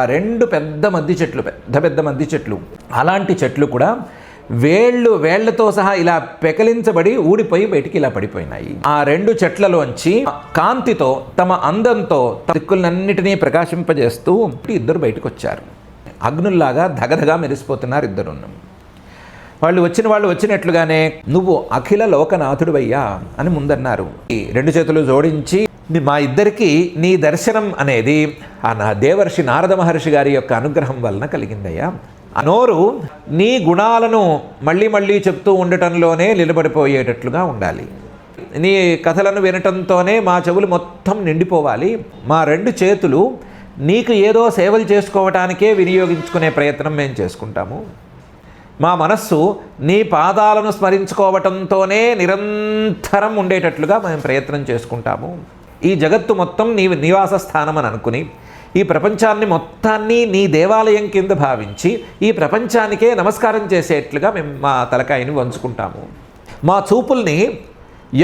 ఆ రెండు పెద్ద మద్ది చెట్లు, పెద్ద మద్ది చెట్లు, అలాంటి చెట్లు కూడా వేళ్లతో సహా ఇలా పెకలించబడి ఊడిపోయి బయటికి ఇలా పడిపోయినాయి. ఆ రెండు చెట్లలోంచి కాంతితో తమ అందంతో దిక్కులన్నిటినీ ప్రకాశింపజేస్తూ ఇద్దరు బయటకు వచ్చారు. అగ్నుల్లాగా ధగధగా మెరిసిపోతున్నారు ఇద్దరు. వాళ్ళు వచ్చినట్లుగానే నువ్వు అఖిల లోకనాథుడివయ్యా అని ముందన్నారు. రెండు చేతులు జోడించి మా ఇద్దరికి నీ దర్శనం అనేది ఆ దేవర్షి నారద మహర్షి గారి యొక్క అనుగ్రహం వలన కలిగిందయ్యా. ఆ నోరు నీ గుణాలను మళ్ళీ మళ్ళీ చెప్తూ ఉండటంలోనే నిలబడిపోయేటట్లుగా ఉండాలి. నీ కథలను వినటంతోనే మా చెవులు మొత్తం నిండిపోవాలి. మా రెండు చేతులు నీకు ఏదో సేవలు చేసుకోవటానికే వినియోగించుకునే ప్రయత్నం మేము చేసుకుంటాము. మా మనస్సు నీ పాదాలను స్మరించుకోవటంతోనే నిరంతరం ఉండేటట్లుగా మేము ప్రయత్నం చేసుకుంటాము. ఈ జగత్తు మొత్తం నీ నివాస స్థానం అని అనుకుని ఈ ప్రపంచాన్ని మొత్తాన్ని నీ దేవాలయం కింద భావించి ఈ ప్రపంచానికే నమస్కారం చేసేట్లుగా మేము మా తలకాయని వంచుకుంటాము. మా చూపుల్ని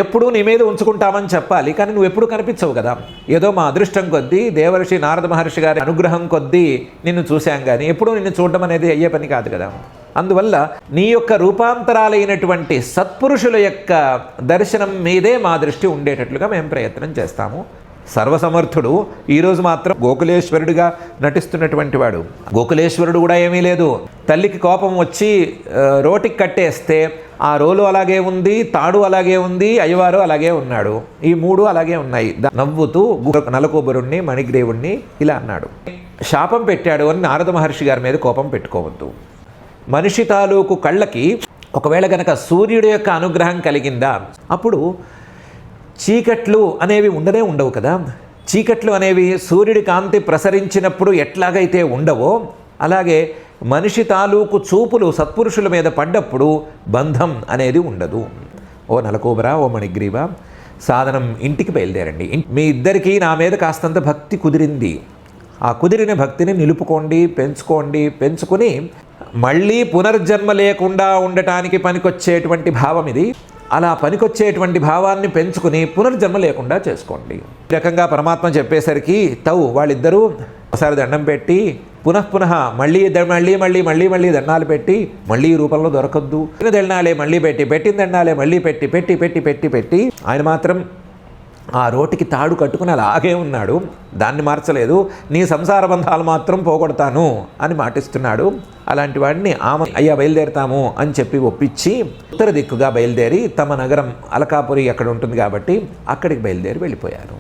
ఎప్పుడూ నీ మీద ఉంచుకుంటామని చెప్పాలి, కానీ నువ్వు ఎప్పుడు కనిపించవు కదా. ఏదో మా అదృష్టం కొద్దీ దేవర్షి నారద మహర్షి గారి అనుగ్రహం కొద్దీ నిన్ను చూశాం, కానీ ఎప్పుడూ నిన్ను చూడడం అనేది అయ్యే పని కాదు కదా. అందువల్ల నీ యొక్క రూపాంతరాలైనటువంటి సత్పురుషుల యొక్క దర్శనం మీదే మా దృష్టి ఉండేటట్లుగా మేము ప్రయత్నం చేస్తాము. సర్వసమర్థుడు ఈరోజు మాత్రం గోకులేశ్వరుడిగా నటిస్తున్నటువంటి వాడు. గోకులేశ్వరుడు కూడా ఏమీ లేదు, తల్లికి కోపం వచ్చి రోటికి కట్టేస్తే ఆ రోలు అలాగే ఉంది, తాడు అలాగే ఉంది, అయ్యవారు అలాగే ఉన్నాడు. ఈ మూడు అలాగే ఉన్నాయి. నవ్వుతూ నలకూబరుణ్ణి మణిగ్రీవుణ్ణి ఇలా అన్నాడు. శాపం పెట్టాడు అని నారద మహర్షి గారి మీద కోపం పెట్టుకోవద్దు. మనిషి తాలూకు కళ్ళకి ఒకవేళ కనుక సూర్యుడి యొక్క అనుగ్రహం కలిగిందా అప్పుడు చీకట్లు అనేవి ఉండవు కదా. చీకట్లు అనేవి సూర్యుడి కాంతి ప్రసరించినప్పుడు ఎట్లాగైతే ఉండవో అలాగే మనిషి తాలూకు చూపులు సత్పురుషుల మీద పడ్డప్పుడు బంధం అనేది ఉండదు. ఓ నలకూబరా, ఓ మణిగ్రీవ, సాధనం ఇంటికి బయలుదేరండి. మీ ఇద్దరికీ నా మీద కాస్తంత భక్తి కుదిరింది. ఆ కుదిరిన భక్తిని నిలుపుకోండి, పెంచుకొని మళ్ళీ పునర్జన్మ లేకుండా ఉండటానికి పనికొచ్చేటువంటి భావం ఇది. అలా పనికొచ్చేటువంటి భావాన్ని పెంచుకుని పునర్జన్మ లేకుండా చేసుకోండి. ఈ రకంగా పరమాత్మ చెప్పేసరికి వాళ్ళిద్దరూ ఒకసారి దండం పెట్టి పునః మళ్ళీ దండాలు పెట్టి మళ్ళీ ఈ రూపంలో దొరకద్దు, దండాలే మళ్ళీ పెట్టిన దండాలే మళ్ళీ పెట్టి ఆయన మాత్రం ఆ రోటికి తాడు కట్టుకుని అలాగే ఉన్నాడు, దాన్ని మార్చలేదు. నీ సంసార బంధాలు మాత్రం పోగొడతాను అని మాటిస్తున్నాడు. అలాంటి వాడిని ఆమె అయ్యా బయలుదేరుతాము అని చెప్పి ఒప్పించి ఉత్తర దిక్కుగా బయలుదేరి తమ నగరం అలకాపురి అక్కడ ఉంటుంది కాబట్టి అక్కడికి బయలుదేరి వెళ్ళిపోయారు.